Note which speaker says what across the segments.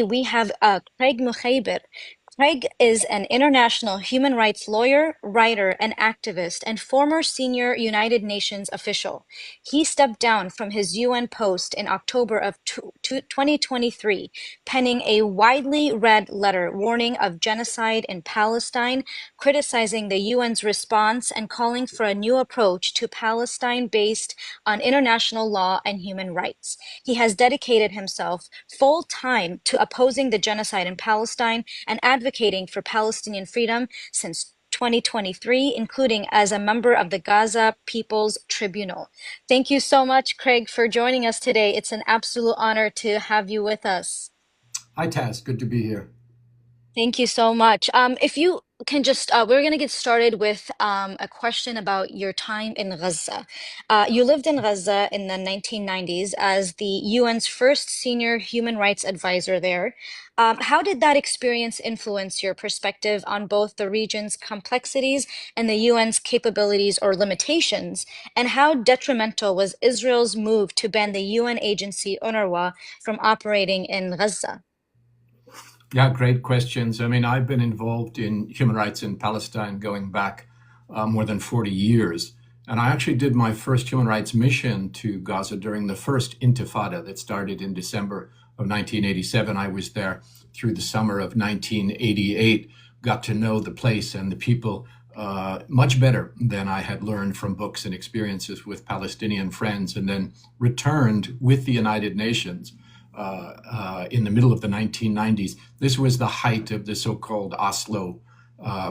Speaker 1: We have Craig Mokhiber. Craig is an international human rights lawyer, writer, and activist, and former senior United Nations official. He stepped down from his UN post in October of 2023, penning a widely read letter warning of genocide in Palestine, criticizing the UN's response, and calling for a new approach to Palestine based on international law and human rights. He has dedicated himself full time to opposing the genocide in Palestine and advocating for Palestinian freedom since 2023, including as a member of the Gaza People's Tribunal. Thank you so much, Craig, for joining us today. It's an absolute honor to have you with us.
Speaker 2: Hi, Taz. Good to be here.
Speaker 1: Thank you so much. If you can just, we're going to get started with a question about your time in Gaza. You lived in Gaza in the 1990s as the UN's first senior human rights advisor there. How did that experience influence your perspective on both the region's complexities and the UN's capabilities or limitations? And how detrimental was Israel's move to ban the UN agency UNRWA from operating in Gaza?
Speaker 2: Yeah, great questions. I mean, I've been involved in human rights in Palestine going back more than 40 years. And I actually did my first human rights mission to Gaza during the first Intifada that started in December of 1987. I was there through the summer of 1988, got to know the place and the people much better than I had learned from books and experiences with Palestinian friends, and then returned with the United Nations in the middle of the 1990s. This was the height of the so-called Oslo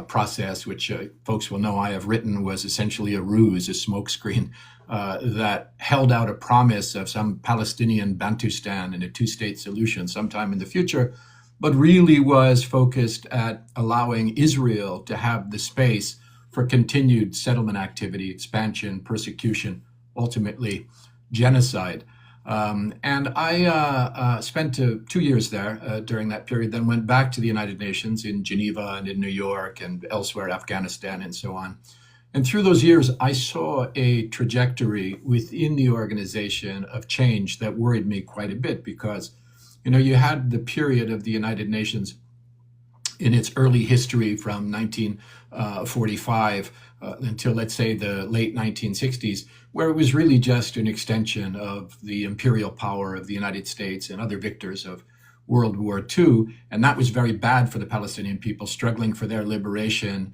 Speaker 2: process, which folks will know I have written was essentially a ruse, a smokescreen that held out a promise of some Palestinian Bantustan and a two-state solution sometime in the future, but really was focused at allowing Israel to have the space for continued settlement activity, expansion, persecution, ultimately genocide. And I spent 2 years there during that period, then went back to the United Nations in Geneva and in New York and elsewhere, Afghanistan and so on. And through those years, I saw a trajectory within the organization of change that worried me quite a bit because, you had the period of the United Nations in its early history from 1945 until, let's say, the late 1960s, where it was really just an extension of the imperial power of the United States and other victors of World War II. And that was very bad for the Palestinian people struggling for their liberation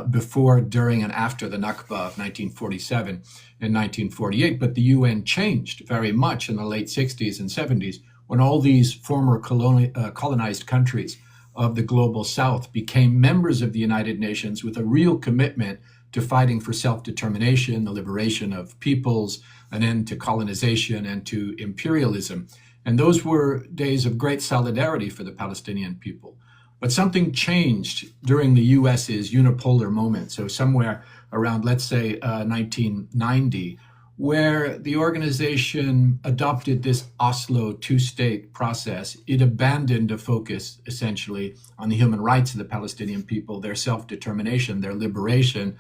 Speaker 2: before, during, and after the Nakba of 1947 and 1948. But the UN changed very much in the late 60s and 70s when all these former colonized countries of the global south became members of the United Nations with a real commitment to fighting for self-determination, the liberation of peoples, an end to colonization and to imperialism. And those were days of great solidarity for the Palestinian people. But something changed during the US's unipolar moment. So somewhere around, let's say, 1990, where the organization adopted this Oslo two-state process. It abandoned a focus, essentially, on the human rights of the Palestinian people, their self-determination, their liberation,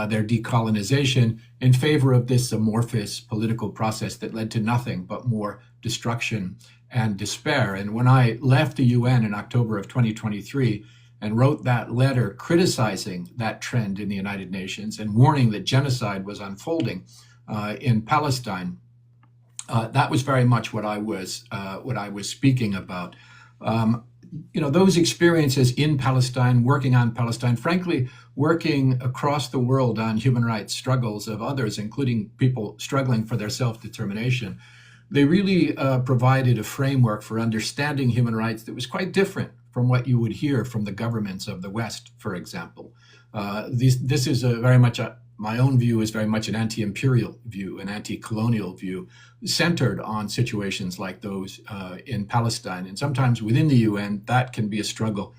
Speaker 2: their decolonization, in favor of this amorphous political process that led to nothing but more destruction and despair. And when I left the UN in October of 2023 and wrote that letter criticizing that trend in the United Nations and warning that genocide was unfolding in Palestine, that was very much what I was speaking about. Those experiences in Palestine, working on Palestine, frankly, working across the world on human rights struggles of others, including people struggling for their self-determination, they really provided a framework for understanding human rights that was quite different from what you would hear from the governments of the West, for example. This is my own view is very much an anti-imperial view, an anti-colonial view, centered on situations like those in Palestine. And sometimes within the UN, that can be a struggle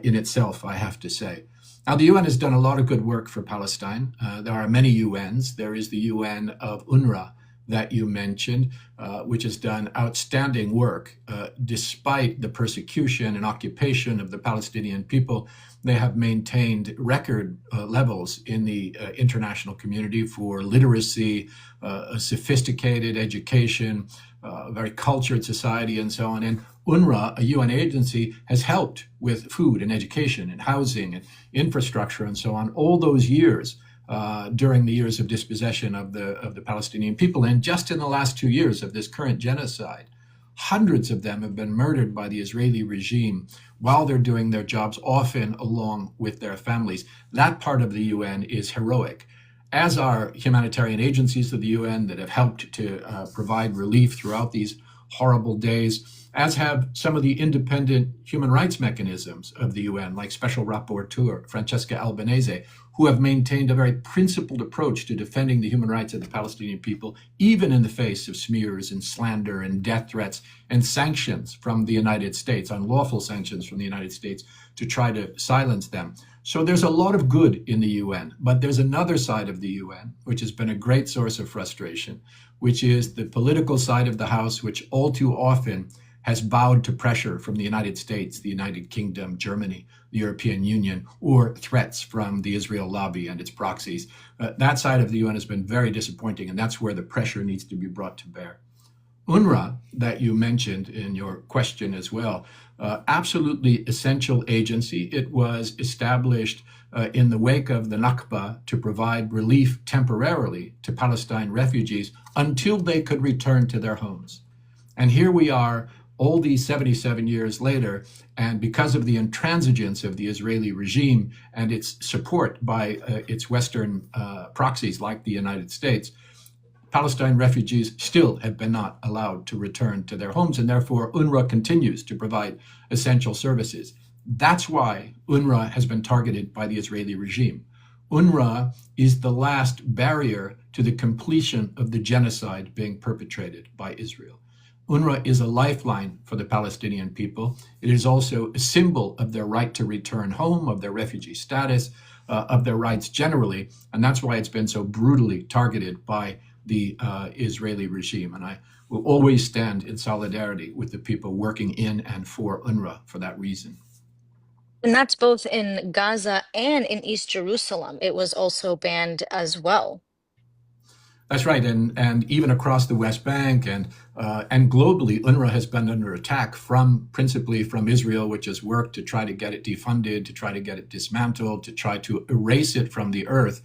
Speaker 2: in itself, I have to say. Now, the UN has done a lot of good work for Palestine. There are many UNs. There is the UN of UNRWA that you mentioned, which has done outstanding work despite the persecution and occupation of the Palestinian people. They have maintained record levels in the international community for literacy, sophisticated education, a very cultured society and so on. And UNRWA, a UN agency, has helped with food and education and housing and infrastructure and so on all those years during the years of dispossession of the Palestinian people. And just in the last 2 years of this current genocide, hundreds of them have been murdered by the Israeli regime while they're doing their jobs, often along with their families. That part of the UN is heroic, as are humanitarian agencies of the UN that have helped to provide relief throughout these horrible days, as have some of the independent human rights mechanisms of the UN, like Special Rapporteur Francesca Albanese, who have maintained a very principled approach to defending the human rights of the Palestinian people, even in the face of smears and slander and death threats and sanctions from the United States, unlawful sanctions from the United States, to try to silence them. So there's a lot of good in the UN, but there's another side of the UN, which has been a great source of frustration, which is the political side of the House, which all too often has bowed to pressure from the United States, the United Kingdom, Germany, the European Union, or threats from the Israel lobby and its proxies. That side of the UN has been very disappointing, and that's where the pressure needs to be brought to bear. UNRWA, that you mentioned in your question as well, absolutely essential agency. It was established in the wake of the Nakba to provide relief temporarily to Palestine refugees until they could return to their homes. And here we are, all these 77 years later, and because of the intransigence of the Israeli regime and its support by its Western proxies like the United States, Palestine refugees still have been not allowed to return to their homes, and therefore UNRWA continues to provide essential services. That's why UNRWA has been targeted by the Israeli regime. UNRWA is the last barrier to the completion of the genocide being perpetrated by Israel. UNRWA is a lifeline for the Palestinian people. It is also a symbol of their right to return home, of their refugee status, of their rights generally, and that's why it's been so brutally targeted by the Israeli regime. And I will always stand in solidarity with the people working in and for UNRWA for that reason.
Speaker 1: And that's both in Gaza and in East Jerusalem. It was also banned as well.
Speaker 2: That's right, and even across the West Bank and globally, UNRWA has been under attack principally from Israel, which has worked to try to get it defunded, to try to get it dismantled, to try to erase it from the earth.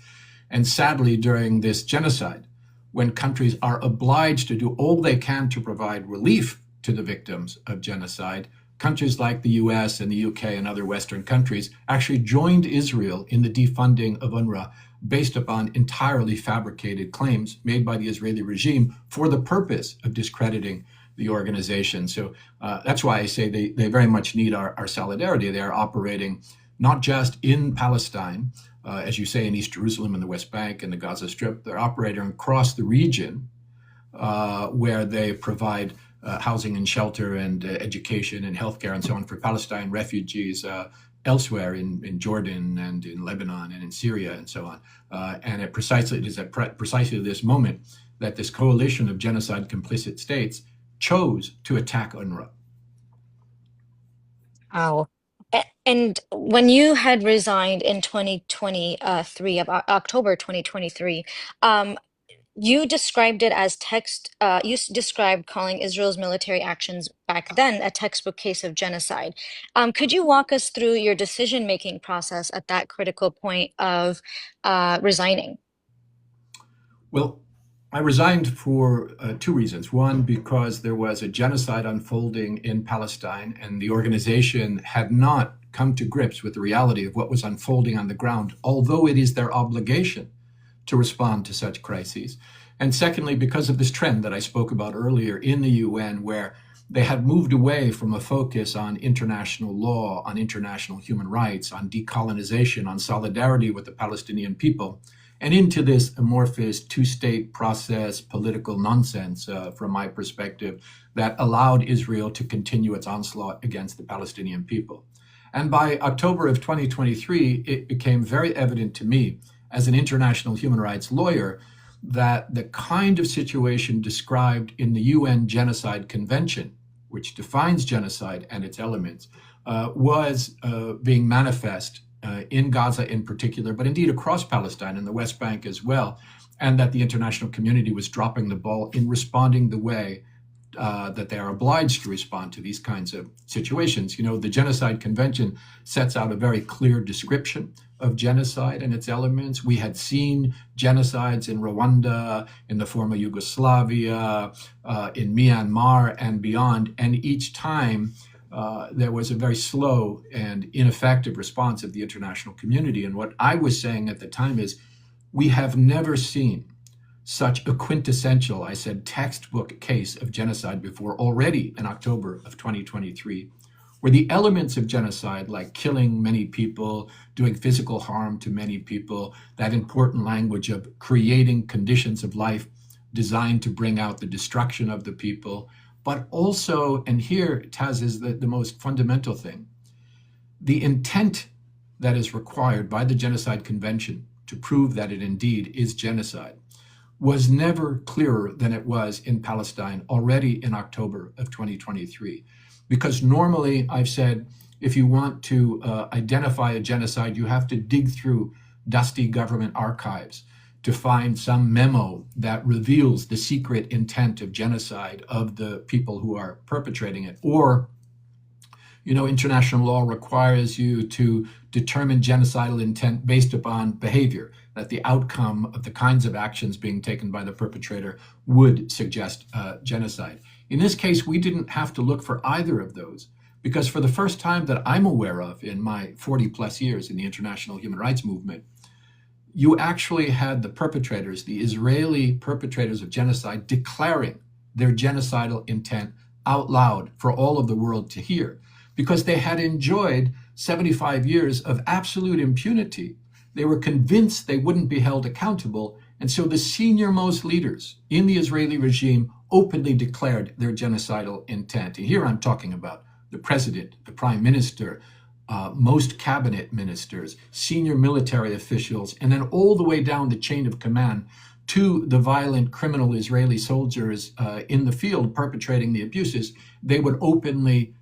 Speaker 2: And sadly, during this genocide, when countries are obliged to do all they can to provide relief to the victims of genocide, countries like the US and the UK and other Western countries actually joined Israel in the defunding of UNRWA based upon entirely fabricated claims made by the Israeli regime for the purpose of discrediting the organization. So that's why I say they very much need our solidarity. They are operating not just in Palestine, as you say, in East Jerusalem and the West Bank and the Gaza Strip. They're operating across the region where they provide housing and shelter and education and healthcare and so on for Palestine refugees elsewhere in Jordan and in Lebanon and in Syria and so on. And it is at precisely this moment that this coalition of genocide complicit states chose to attack UNRWA.
Speaker 1: Wow. And when you had resigned in 2023, of October 2023, you described it as described calling Israel's military actions back then a textbook case of genocide. Could you walk us through your decision-making process at that critical point of resigning?
Speaker 2: Well, I resigned for two reasons. One, because there was a genocide unfolding in Palestine, and the organization had not come to grips with the reality of what was unfolding on the ground, although it is their obligation to respond to such crises. And secondly, because of this trend that I spoke about earlier in the UN, where they had moved away from a focus on international law, on international human rights, on decolonization, on solidarity with the Palestinian people, and into this amorphous two-state process, political nonsense, from my perspective, that allowed Israel to continue its onslaught against the Palestinian people. And by October of 2023, it became very evident to me, as an international human rights lawyer, that the kind of situation described in the UN Genocide Convention, which defines genocide and its elements, was being manifest in Gaza in particular, but indeed across Palestine and the West Bank as well, and that the international community was dropping the ball in responding the way that they are obliged to respond to these kinds of situations. You know, the Genocide Convention sets out a very clear description of genocide and its elements. We had seen genocides in Rwanda, in the former Yugoslavia, in Myanmar and beyond, and each time there was a very slow and ineffective response of the international community. And what I was saying at the time is, we have never seen such a quintessential, I said, textbook case of genocide before, already in October of 2023, where the elements of genocide, like killing many people, doing physical harm to many people, that important language of creating conditions of life designed to bring out the destruction of the people, but also, and here, Taz, is the most fundamental thing, the intent that is required by the Genocide Convention to prove that it indeed is genocide was never clearer than it was in Palestine already in October of 2023. Because normally, I've said, if you want to identify a genocide, you have to dig through dusty government archives to find some memo that reveals the secret intent of genocide of the people who are perpetrating it. Or, you know, international law requires you to determine genocidal intent based upon behavior, that the outcome of the kinds of actions being taken by the perpetrator would suggest genocide. In this case, we didn't have to look for either of those, because for the first time that I'm aware of in my 40 plus years in the international human rights movement, you actually had the perpetrators, the Israeli perpetrators of genocide, declaring their genocidal intent out loud for all of the world to hear, because they had enjoyed 75 years of absolute impunity. They were convinced they wouldn't be held accountable, and so the senior-most leaders in the Israeli regime openly declared their genocidal intent. And here I'm talking about the president, the prime minister, most cabinet ministers, senior military officials, and then all the way down the chain of command to the violent criminal Israeli soldiers in the field perpetrating the abuses. They would openly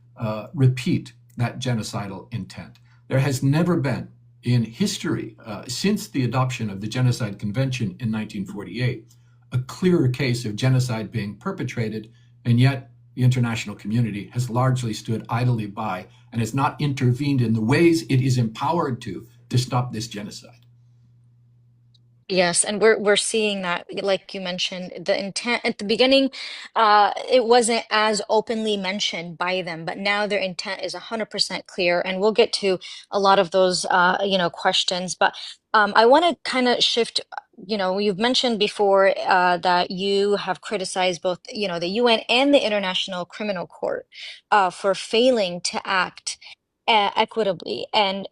Speaker 2: repeat that genocidal intent. There has never been in history, since the adoption of the Genocide Convention in 1948, a clearer case of genocide being perpetrated, and yet the international community has largely stood idly by and has not intervened in the ways it is empowered to stop this genocide.
Speaker 1: Yes, and we're seeing that, like you mentioned, the intent at the beginning, it wasn't as openly mentioned by them, but now their intent is 100% clear, and we'll get to a lot of those, questions. But I want to kind of shift. You've mentioned before that you have criticized both, the UN and the International Criminal Court for failing to act equitably. And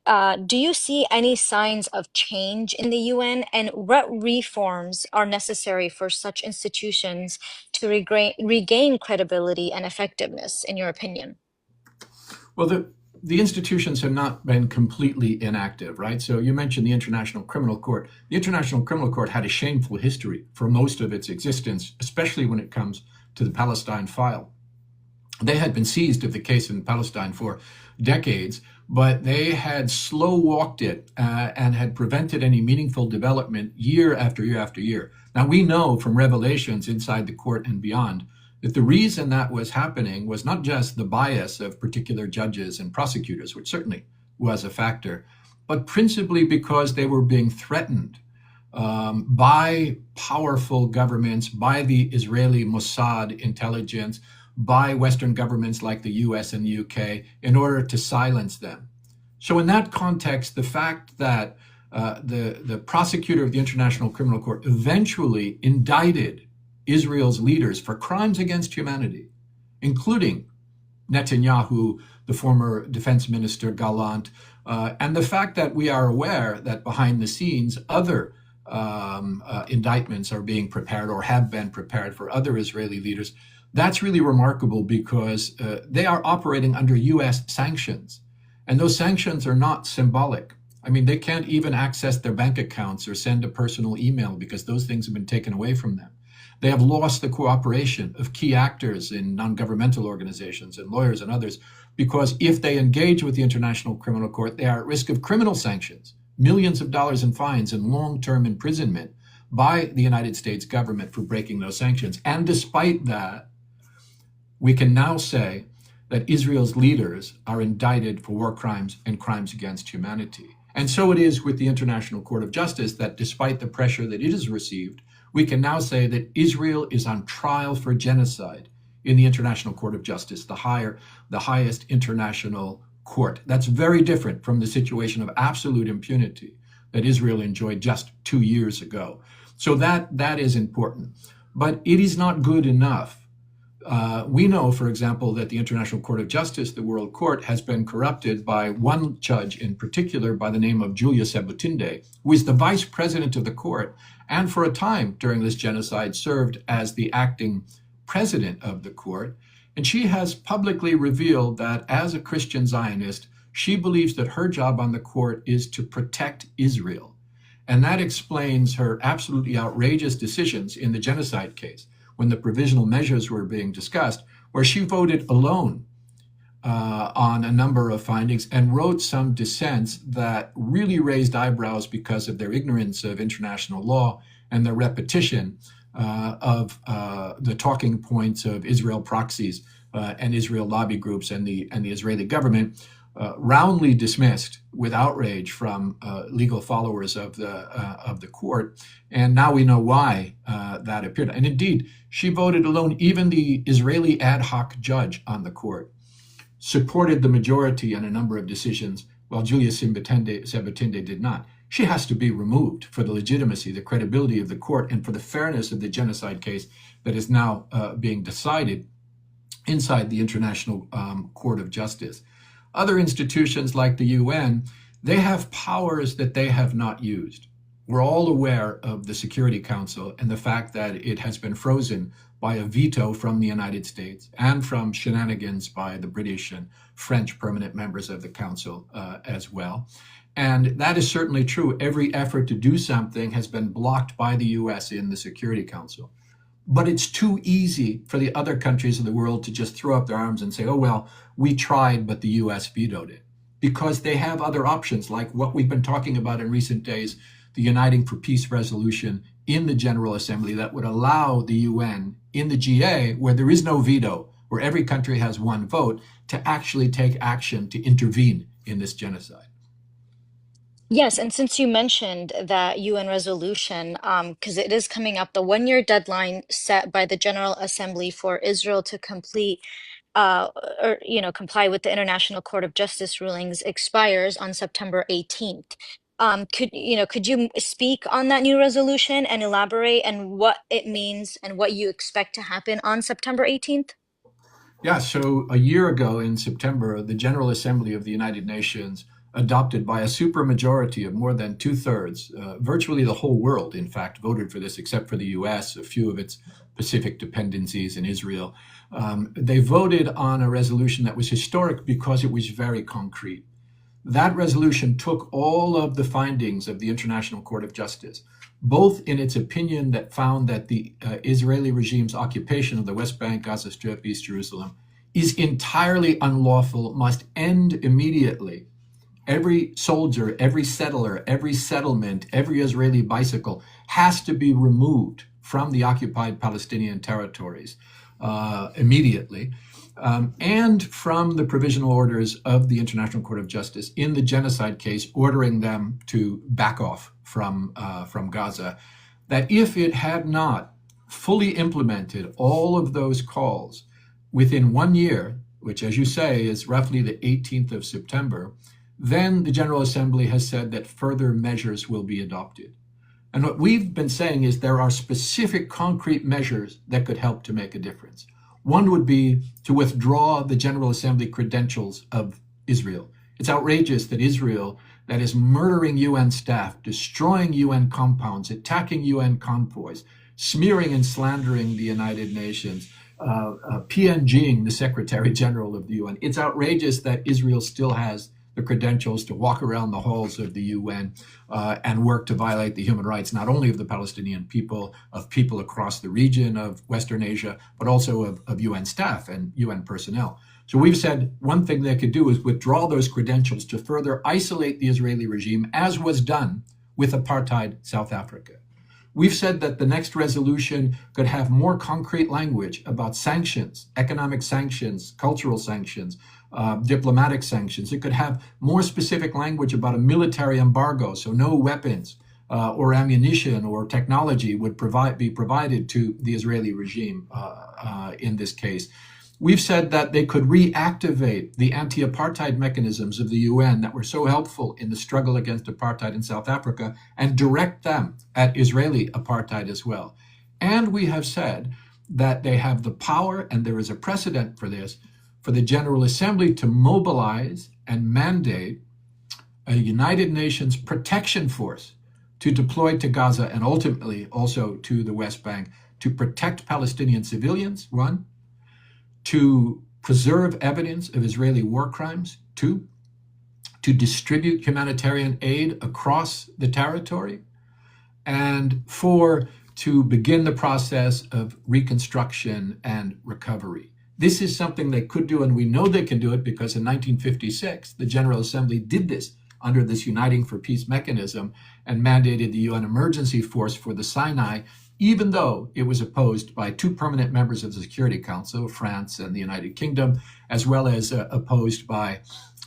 Speaker 1: do you see any signs of change in the UN, and what reforms are necessary for such institutions to regain credibility and effectiveness, in your opinion?
Speaker 2: Well, the institutions have not been completely inactive, right? So you mentioned the International Criminal Court. The International Criminal Court had a shameful history for most of its existence, especially when it comes to the Palestine file. They had been seized of the case in Palestine for decades, but they had slow walked it and had prevented any meaningful development year after year after year. Now, we know from revelations inside the court and beyond that the reason that was happening was not just the bias of particular judges and prosecutors, which certainly was a factor, but principally because they were being threatened by powerful governments, by the Israeli Mossad intelligence, by Western governments like the US and the UK, in order to silence them. So in that context, the fact that the prosecutor of the International Criminal Court eventually indicted Israel's leaders for crimes against humanity, including Netanyahu, the former defense minister Gallant, and the fact that we are aware that behind the scenes, other indictments are being prepared or have been prepared for other Israeli leaders. That's really remarkable because they are operating under US sanctions. And those sanctions are not symbolic. I mean, they can't even access their bank accounts or send a personal email because those things have been taken away from them. They have lost the cooperation of key actors in non-governmental organizations and lawyers and others, because if they engage with the International Criminal Court, they are at risk of criminal sanctions, millions of dollars in fines and long-term imprisonment by the United States government for breaking those sanctions. And despite that, we can now say that Israel's leaders are indicted for war crimes and crimes against humanity. And so it is with the International Court of Justice that despite the pressure that it has received, we can now say that Israel is on trial for genocide in the International Court of Justice, the highest international court. That's very different from the situation of absolute impunity that Israel enjoyed just 2 years ago. So that is important. But it is not good enough. We know, for example, that the International Court of Justice, the World Court, has been corrupted by one judge in particular by the name of Julia Sebutinde, who is the vice president of the court, and for a time during this genocide served as the acting president of the court. And she has publicly revealed that as a Christian Zionist, she believes that her job on the court is to protect Israel. And that explains her absolutely outrageous decisions in the genocide case, when the provisional measures were being discussed, where she voted alone on a number of findings and wrote some dissents that really raised eyebrows because of their ignorance of international law and their repetition of the talking points of Israel proxies and Israel lobby groups and the Israeli government, roundly dismissed with outrage from legal followers of the court. And now we know why that appeared. And indeed, she voted alone. Even the Israeli ad hoc judge on the court supported the majority on a number of decisions, while Julia Sebutinde did not. She has to be removed for the legitimacy, the credibility of the court, and for the fairness of the genocide case that is now being decided inside the International Court of Justice. Other institutions like the UN, they have powers that they have not used. We're all aware of the Security Council and the fact that it has been frozen by a veto from the United States and from shenanigans by the British and French permanent members of the Council as well. And that is certainly true. Every effort to do something has been blocked by the US in the Security Council. But it's too easy for the other countries of the world to just throw up their arms and say, oh, well, we tried, but the US vetoed it. Because they have other options, like what we've been talking about in recent days, the Uniting for Peace resolution in the General Assembly that would allow the UN in the GA, where there is no veto, where every country has one vote, to actually take action to intervene in this genocide.
Speaker 1: Yes, and since you mentioned that UN resolution, because it is coming up, the 1 year deadline set by the General Assembly for Israel to complete or comply with the International Court of Justice rulings expires on September 18th. Could you speak on that new resolution and elaborate and what it means and what you expect to happen on September 18th?
Speaker 2: Yeah, so a year ago in September, the General Assembly of the United Nations adopted by a supermajority of more than 2/3, virtually the whole world, in fact, voted for this, except for the US, a few of its Pacific dependencies in Israel. They voted on a resolution that was historic because it was very concrete. That resolution took all of the findings of the International Court of Justice, both in its opinion that found that the Israeli regime's occupation of the West Bank, Gaza Strip, East Jerusalem is entirely unlawful, must end immediately. Every soldier, every settler, every settlement, every Israeli bicycle has to be removed from the occupied Palestinian territories immediately. And from the provisional orders of the International Court of Justice in the genocide case, ordering them to back off from Gaza, that if it had not fully implemented all of those calls within 1 year, which, as you say, is roughly the 18th of September, then the General Assembly has said that further measures will be adopted. And what we've been saying is there are specific concrete measures that could help to make a difference. One would be to withdraw the General Assembly credentials of Israel. It's outrageous that Israel, that is murdering UN staff, destroying UN compounds, attacking UN convoys, smearing and slandering the United Nations, PNGing the Secretary General of the UN. It's outrageous that Israel still has the credentials to walk around the halls of the UN and work to violate the human rights, not only of the Palestinian people, of people across the region of Western Asia, but also of UN staff and UN personnel. So we've said one thing they could do is withdraw those credentials to further isolate the Israeli regime, as was done with apartheid South Africa. We've said that the next resolution could have more concrete language about sanctions, economic sanctions, cultural sanctions, diplomatic sanctions. It could have more specific language about a military embargo, so no weapons or ammunition or technology would be provided to the Israeli regime in this case. We've said that they could reactivate the anti-apartheid mechanisms of the UN that were so helpful in the struggle against apartheid in South Africa and direct them at Israeli apartheid as well. And we have said that they have the power, and there is a precedent for this, for the General Assembly to mobilize and mandate a United Nations protection force to deploy to Gaza and ultimately also to the West Bank to protect Palestinian civilians, one, to preserve evidence of Israeli war crimes, two, to distribute humanitarian aid across the territory, and four, to begin the process of reconstruction and recovery. This is something they could do, and we know they can do it because in 1956, the General Assembly did this under this Uniting for Peace mechanism and mandated the UN emergency force for the Sinai, even though it was opposed by two permanent members of the Security Council, France and the United Kingdom, as well as opposed by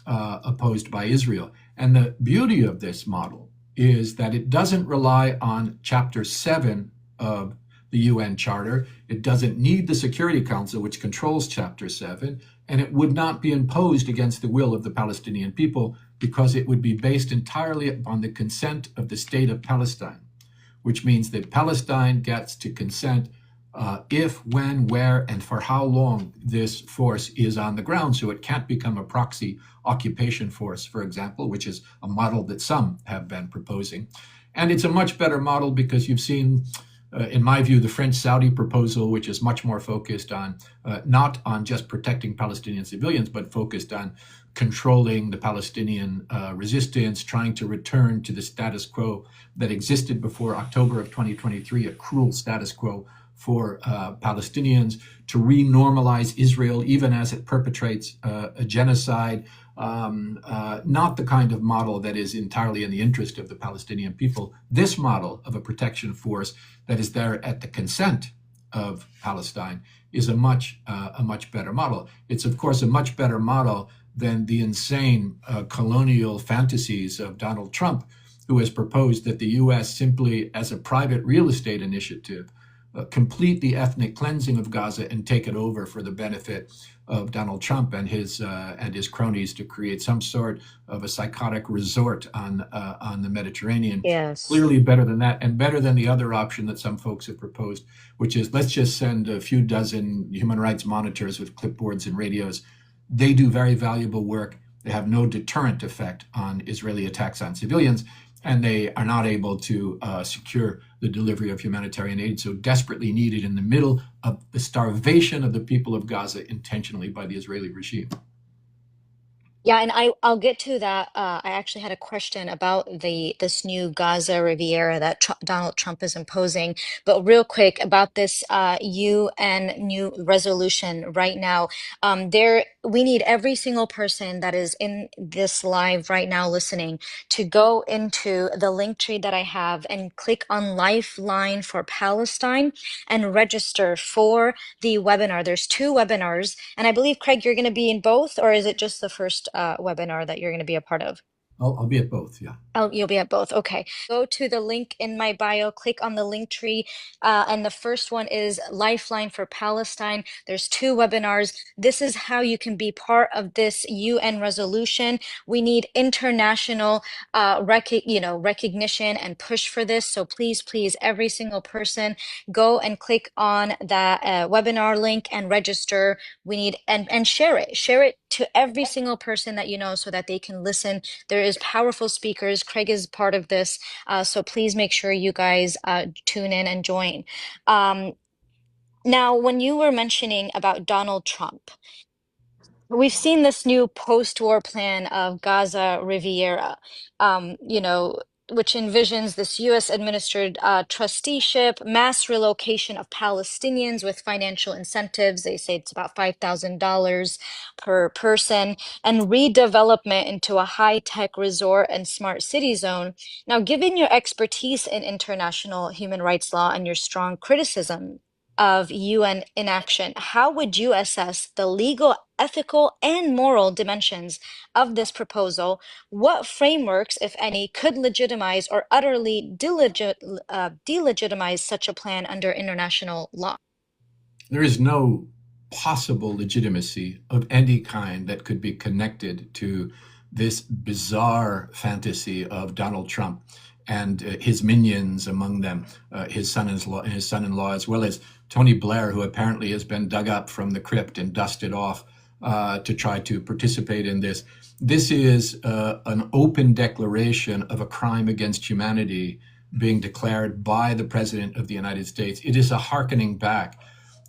Speaker 2: Israel. And the beauty of this model is that it doesn't rely on Chapter 7 of the UN Charter. It doesn't need the Security Council, which controls Chapter 7, and it would not be imposed against the will of the Palestinian people because it would be based entirely upon the consent of the State of Palestine, which means that Palestine gets to consent if, when, where, and for how long this force is on the ground. So it can't become a proxy occupation force, for example, which is a model that some have been proposing. And it's a much better model because you've seen, in my view, the French-Saudi proposal, which is much more focused on not on just protecting Palestinian civilians, but focused on controlling the Palestinian resistance, trying to return to the status quo that existed before October of 2023, a cruel status quo for Palestinians, to re-normalize Israel even as it perpetrates a genocide, not the kind of model that is entirely in the interest of the Palestinian people. This model of a protection force that is there at the consent of Palestine is a much better model. It's, of course, a much better model than the insane colonial fantasies of Donald Trump, who has proposed that the U.S. simply, as a private real estate initiative, complete the ethnic cleansing of Gaza and take it over for the benefit of Donald Trump and his cronies to create some sort of a psychotic resort on the Mediterranean.
Speaker 1: Yes.
Speaker 2: Clearly better than that, and better than the other option that some folks have proposed, which is let's just send a few dozen human rights monitors with clipboards and radios. They do very valuable work. They have no deterrent effect on Israeli attacks on civilians, and they are not able to secure the delivery of humanitarian aid so desperately needed in the middle of the starvation of the people of Gaza intentionally by the Israeli regime.
Speaker 1: Yeah, and I'll get to that. I actually had a question about this new Gaza Riviera that Donald Trump is imposing. But real quick about this UN new resolution right now. We need every single person that is in this live right now listening to go into the link tree that I have and click on Lifeline for Palestine and register for the webinar. There's two webinars, and I believe, Craig, you're going to be in both, or is it just the first webinar that you're going to be a part of?
Speaker 2: I'll be at both, yeah.
Speaker 1: Oh, you'll be at both. Okay. Go to the link in my bio, click on the link tree. And the first one is Lifeline for Palestine. There's two webinars. This is how you can be part of this UN resolution. We need international recognition and push for this. So please, please, every single person, go and click on that webinar link and register. We need and share it. Share it to every single person that you know so that they can listen. There is powerful speakers. Craig is part of this. So please make sure you guys tune in and join. Now, when you were mentioning about Donald Trump, we've seen this new post-war plan of Gaza Riviera. which envisions this U.S. administered trusteeship, mass relocation of Palestinians with financial incentives. They say it's about $5,000 per person, and redevelopment into a high-tech resort and smart city zone. Now, given your expertise in international human rights law and your strong criticism of UN inaction, how would you assess the legal, ethical, and moral dimensions of this proposal? What frameworks, if any, could legitimize or utterly delegitimize such a plan under international law?
Speaker 2: There is no possible legitimacy of any kind that could be connected to this bizarre fantasy of Donald Trump and his minions, among them his son-in-law, as well as Tony Blair, who apparently has been dug up from the crypt and dusted off to try to participate in this. This is an open declaration of a crime against humanity being declared by the President of the United States. It is a hearkening back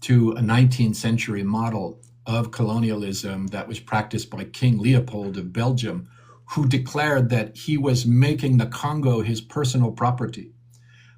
Speaker 2: to a 19th century model of colonialism that was practiced by King Leopold of Belgium, who declared that he was making the Congo his personal property.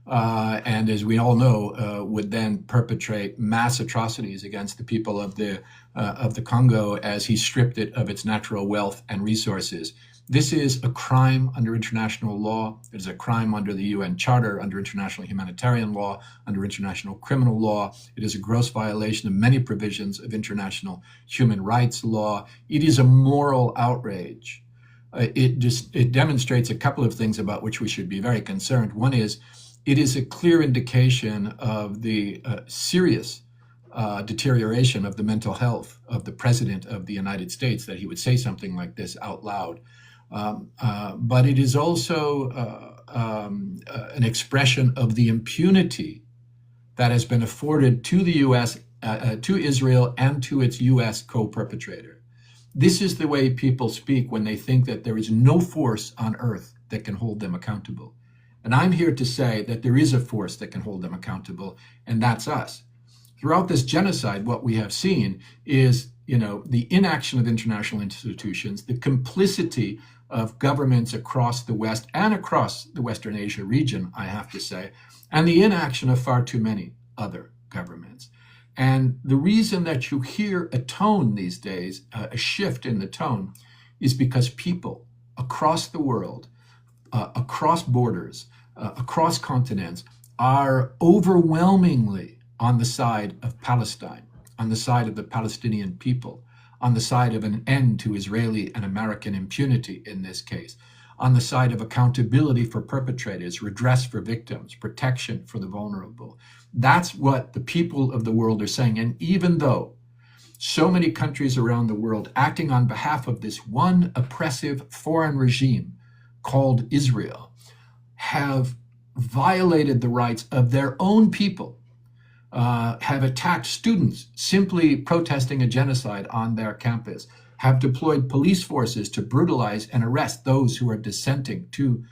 Speaker 2: And as we all know, would then perpetrate mass atrocities against the people of the Congo as he stripped it of its natural wealth and resources. This is a crime under international law. It is a crime under the UN Charter, under international humanitarian law, under international criminal law. It is a gross violation of many provisions of international human rights law. It is a moral outrage. It demonstrates a couple of things about which we should be very concerned. One is, it is a clear indication of the serious deterioration of the mental health of the President of the United States that he would say something like this out loud. But it is also an expression of the impunity that has been afforded to the U.S., to Israel, and to its U.S. co-perpetrator. This is the way people speak when they think that there is no force on earth that can hold them accountable. And I'm here to say that there is a force that can hold them accountable, and that's us. Throughout this genocide, what we have seen is, the inaction of international institutions, the complicity of governments across the West and across the Western Asia region, I have to say, and the inaction of far too many other governments. And the reason that you hear a tone these days, a shift in the tone, is because people across the world, across borders, across continents, are overwhelmingly on the side of Palestine, on the side of the Palestinian people, on the side of an end to Israeli and American impunity in this case, on the side of accountability for perpetrators, redress for victims, protection for the vulnerable. That's what the people of the world are saying. And even though so many countries around the world acting on behalf of this one oppressive foreign regime called Israel have violated the rights of their own people, have attacked students simply protesting a genocide on their campus, have deployed police forces to brutalize and arrest those who are dissenting to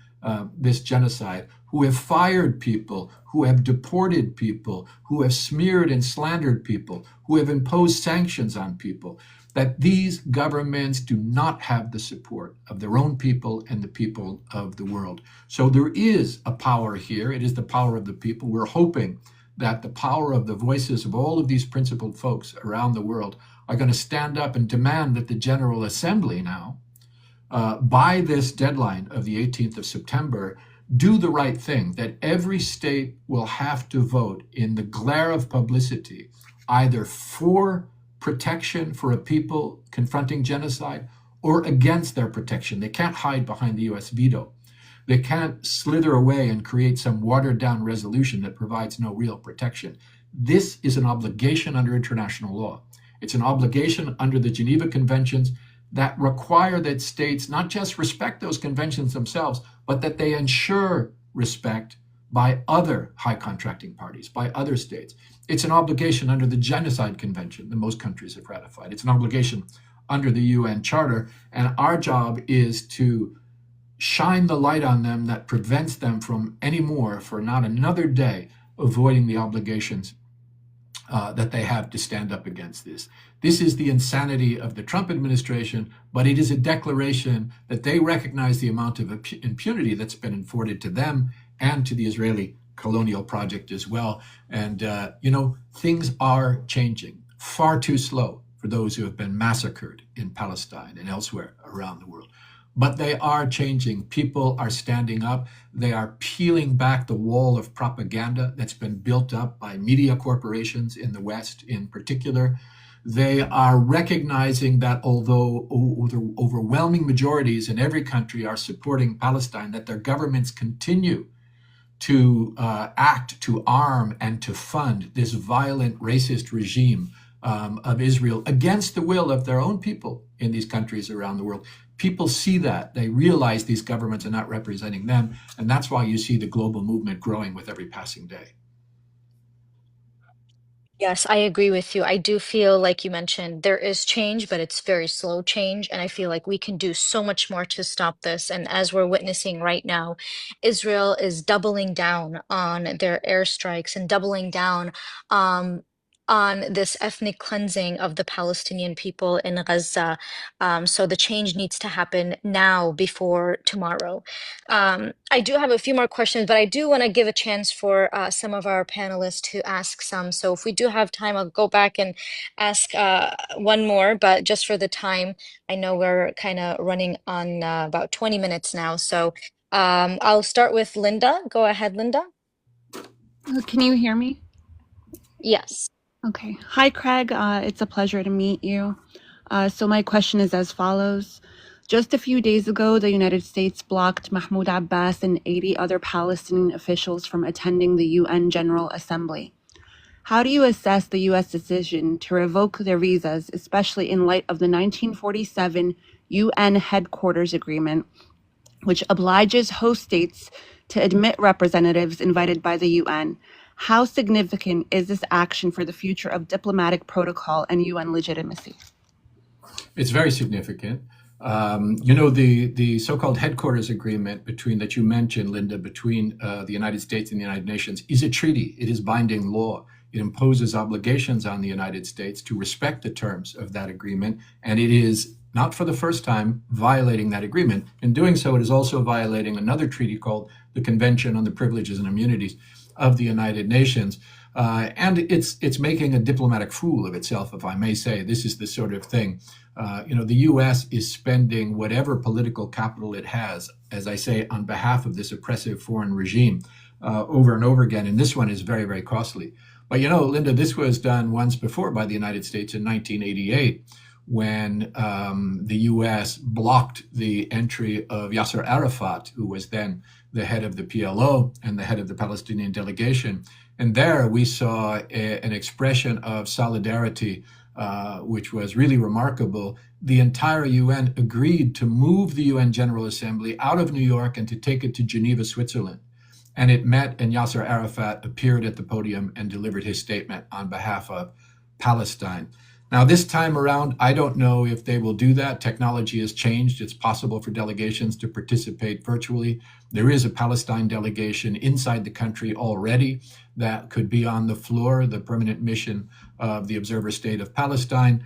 Speaker 2: this genocide, who have fired people, who have deported people, who have smeared and slandered people, who have imposed sanctions on people, that these governments do not have the support of their own people and the people of the world. So there is a power here. It is the power of the people. We're hoping that the power of the voices of all of these principled folks around the world are going to stand up and demand that the General Assembly now, by this deadline of the 18th of September, do the right thing, that every state will have to vote in the glare of publicity, either for protection for a people confronting genocide or against their protection. They can't hide behind the US veto. They can't slither away and create some watered down resolution that provides no real protection. This is an obligation under international law. It's an obligation under the Geneva Conventions that require that states not just respect those conventions themselves, but that they ensure respect by other high contracting parties, by other states. It's an obligation under the Genocide Convention that most countries have ratified. It's an obligation under the UN Charter, and our job is to shine the light on them that prevents them from anymore, for not another day, avoiding the obligations that they have to stand up against this. This is the insanity of the Trump administration, but it is a declaration that they recognize the amount of impunity that's been afforded to them and to the Israeli colonial project as well. And, things are changing far too slow for those who have been massacred in Palestine and elsewhere around the world. But they are changing. People are standing up. They are peeling back the wall of propaganda that's been built up by media corporations in the West in particular. They are recognizing that although the overwhelming majorities in every country are supporting Palestine, that their governments continue to act, to arm, and to fund this violent racist regime of Israel against the will of their own people in these countries around the world. People see that. They realize these governments are not representing them. And that's why you see the global movement growing with every passing day.
Speaker 1: Yes, I agree with you. I do feel like you mentioned there is change, but it's very slow change. And I feel like we can do so much more to stop this. And as we're witnessing right now, Israel is doubling down on their airstrikes and doubling down um, on this ethnic cleansing of the Palestinian people in Gaza. So the change needs to happen now before tomorrow. I do have a few more questions, but I do want to give a chance for some of our panelists to ask some. So if we do have time, I'll go back and ask one more, but just for the time, I know we're kind of running on about 20 minutes now. So I'll start with Linda. Go ahead, Linda.
Speaker 3: Can you hear me?
Speaker 1: Yes.
Speaker 3: Okay. Hi, Craig. It's a pleasure to meet you. So my question is as follows. Just a few days ago, the United States blocked Mahmoud Abbas and 80 other Palestinian officials from attending the UN General Assembly. How do you assess the U.S. decision to revoke their visas, especially in light of the 1947 UN Headquarters Agreement, which obliges host states to admit representatives invited by the UN? How significant is this action for the future of diplomatic protocol and UN legitimacy?
Speaker 2: It's very significant. The so-called headquarters agreement that you mentioned, Linda, between the United States and the United Nations is a treaty. It is binding law. It imposes obligations on the United States to respect the terms of that agreement. And it is not for the first time violating that agreement. In doing so, it is also violating another treaty called the Convention on the Privileges and Immunities of the United Nations. And it's making a diplomatic fool of itself, if I may say. This is the sort of thing. The U.S. is spending whatever political capital it has, as I say, on behalf of this oppressive foreign regime over and over again. And this one is very, very costly. But, Linda, this was done once before by the United States in 1988 when the U.S. blocked the entry of Yasser Arafat, who was then the head of the PLO and the head of the Palestinian delegation. And there we saw an expression of solidarity, which was really remarkable. The entire UN agreed to move the UN General Assembly out of New York and to take it to Geneva, Switzerland. And it met, and Yasser Arafat appeared at the podium and delivered his statement on behalf of Palestine. Now, this time around, I don't know if they will do that. Technology has changed. It's possible for delegations to participate virtually. There is a Palestine delegation inside the country already that could be on the floor, the permanent mission of the Observer State of Palestine.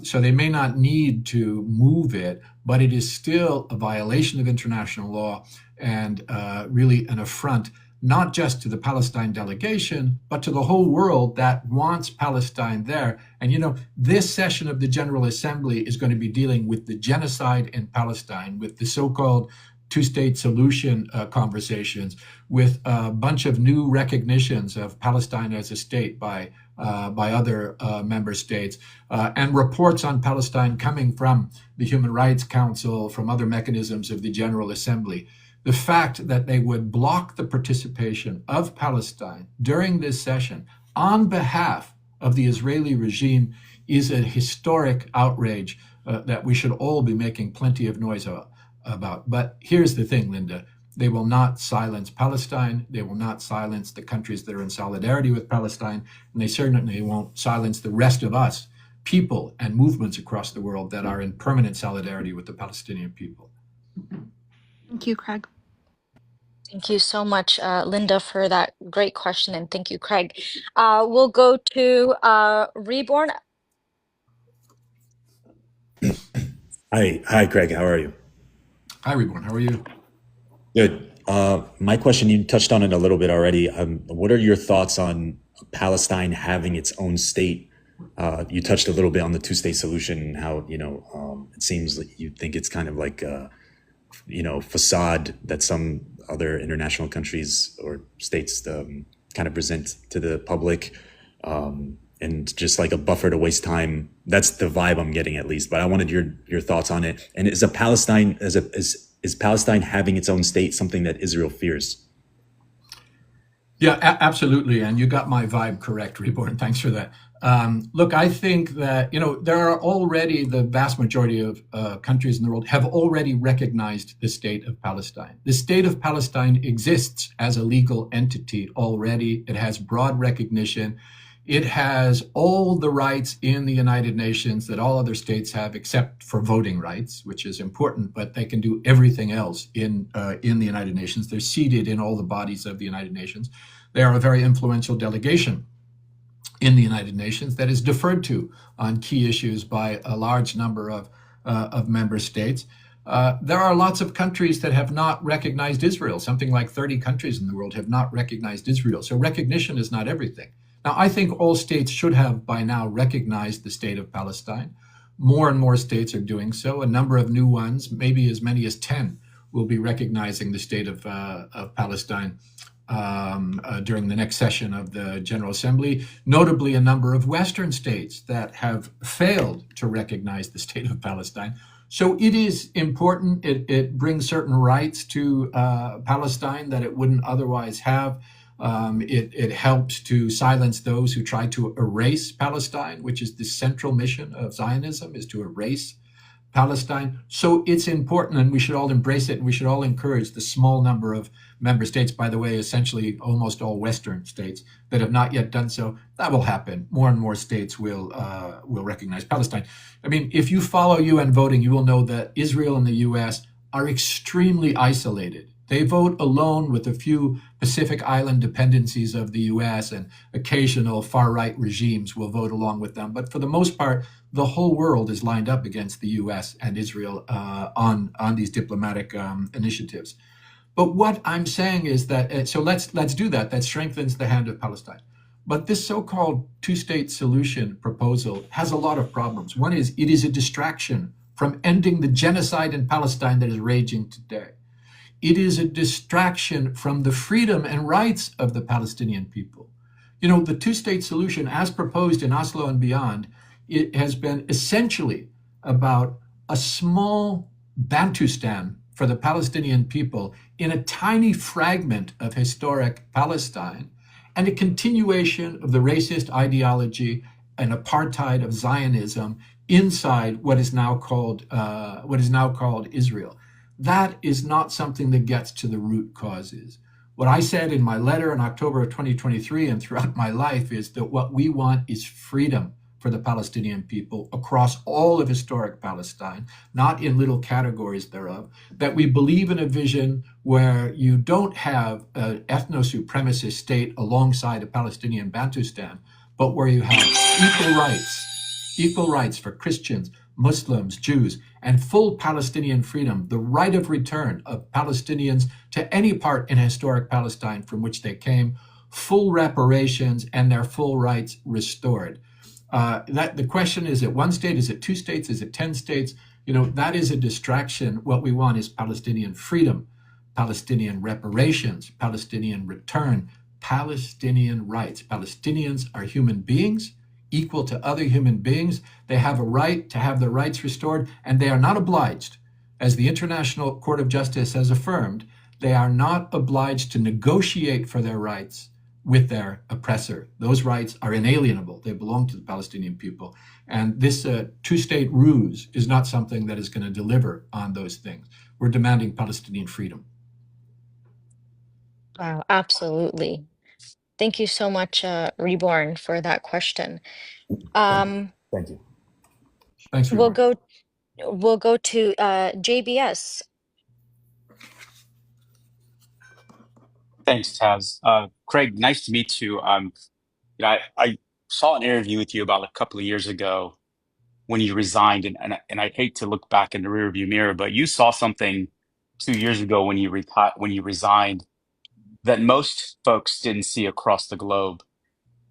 Speaker 2: So they may not need to move it, but it is still a violation of international law and really an affront not just to the Palestine delegation, but to the whole world that wants Palestine there. And this session of the General Assembly is going to be dealing with the genocide in Palestine, with the so-called two-state solution conversations, with a bunch of new recognitions of Palestine as a state by other member states, and reports on Palestine coming from the Human Rights Council, from other mechanisms of the General Assembly. The fact that they would block the participation of Palestine during this session on behalf of the Israeli regime is a historic outrage that we should all be making plenty of noise about. But here's the thing, Linda. They will not silence Palestine. They will not silence the countries that are in solidarity with Palestine. And they certainly won't silence the rest of us, people and movements across the world that are in permanent solidarity with the Palestinian people.
Speaker 3: Thank you, Craig.
Speaker 1: Thank you so much, Linda, for that great question, and thank you, Craig. We'll go to Reborn.
Speaker 4: Hi, Greg. How are you?
Speaker 2: Hi, Reborn. How are you?
Speaker 4: Good. My question, you touched on it a little bit already. What are your thoughts on Palestine having its own state? You touched a little bit on the two-state solution and how, it seems like you think it's kind of like a, facade that some other international countries or states kind of present to the public, and just like a buffer to waste time. That's the vibe I'm getting, at least. But I wanted your thoughts on it. And is Palestine having its own state something that Israel fears?
Speaker 2: Yeah, absolutely. And you got my vibe correct, Reborn. Thanks for that. Look, I think that, there are already the vast majority of countries in the world have already recognized the state of Palestine. The state of Palestine exists as a legal entity already. It has broad recognition. It has all the rights in the United Nations that all other states have, except for voting rights, which is important, but they can do everything else in the United Nations. They're seated in all the bodies of the United Nations. They are a very influential delegation in the United Nations that is deferred to on key issues by a large number of member states. There are lots of countries that have not recognized Israel. Something like 30 countries in the world have not recognized Israel. So recognition is not everything. Now, I think all states should have by now recognized the state of Palestine. More and more states are doing so. A number of new ones, maybe as many as 10, will be recognizing the state of Palestine during the next session of the General Assembly, notably a number of Western states that have failed to recognize the state of Palestine. So it is important. It brings certain rights to Palestine that it wouldn't otherwise have. It helps to silence those who try to erase Palestine, which is the central mission of Zionism, is to erase Palestine. So it's important, and we should all embrace it, and we should all encourage the small number of member states, by the way, essentially almost all Western states, that have not yet done so. That will happen. More and more states will recognize Palestine. I mean, if you follow UN voting, you will know that Israel and the US are extremely isolated. They vote alone with a few Pacific Island dependencies of the US, and occasional far-right regimes will vote along with them. But for the most part, the whole world is lined up against the US and Israel on these diplomatic initiatives. But what I'm saying is that, so let's do that. That strengthens the hand of Palestine. But this so-called two-state solution proposal has a lot of problems. One is it is a distraction from ending the genocide in Palestine that is raging today. It is a distraction from the freedom and rights of the Palestinian people. The two-state solution, as proposed in Oslo and beyond, it has been essentially about a small Bantustan for the Palestinian people in a tiny fragment of historic Palestine, and a continuation of the racist ideology and apartheid of Zionism inside what is now called Israel. That is not something that gets to the root causes. What I said in my letter in October of 2023 and throughout my life is that what we want is freedom for the Palestinian people across all of historic Palestine, not in little categories thereof, that we believe in a vision where you don't have an ethno-supremacist state alongside a Palestinian Bantustan, but where you have equal rights for Christians, Muslims, Jews, and full Palestinian freedom, the right of return of Palestinians to any part in historic Palestine from which they came, full reparations, and their full rights restored. That the question is, it one state? Is it two states? Is it 10 states? That is a distraction. What we want is Palestinian freedom, Palestinian reparations, Palestinian return, Palestinian rights. Palestinians are human beings, equal to other human beings. They have a right to have their rights restored, and they are not obliged, as the International Court of Justice has affirmed, they are not obliged to negotiate for their rights with their oppressor. Those rights are inalienable. They belong to the Palestinian people. And this two-state ruse is not something that is going to deliver on those things. We're demanding Palestinian freedom.
Speaker 1: Wow, absolutely. Thank you so much, Reborn, for that question.
Speaker 4: Thank you.
Speaker 2: Thanks,
Speaker 1: We'll
Speaker 2: Reborn.
Speaker 1: go to JBS.
Speaker 5: Thanks, Taz. Craig, nice to meet you. I saw an interview with you about a couple of years ago when you resigned, and I hate to look back in the rearview mirror, but you saw something 2 years ago when you resigned that most folks didn't see across the globe.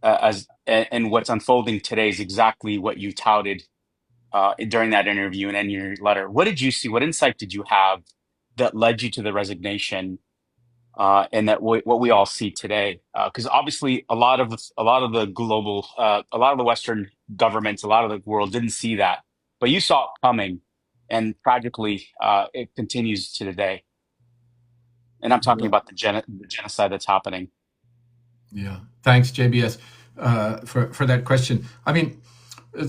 Speaker 5: And what's unfolding today is exactly what you touted during that interview and in your letter. What did you see? What insight did you have that led you to the resignation? And that what we all see today, because obviously a lot of the global, a lot of the Western governments, a lot of the world didn't see that, but you saw it coming, and tragically, it continues to today. And I'm talking
Speaker 2: Well,
Speaker 5: about the genocide that's happening.
Speaker 2: yeah. Thanks, JBS, for that question. I mean,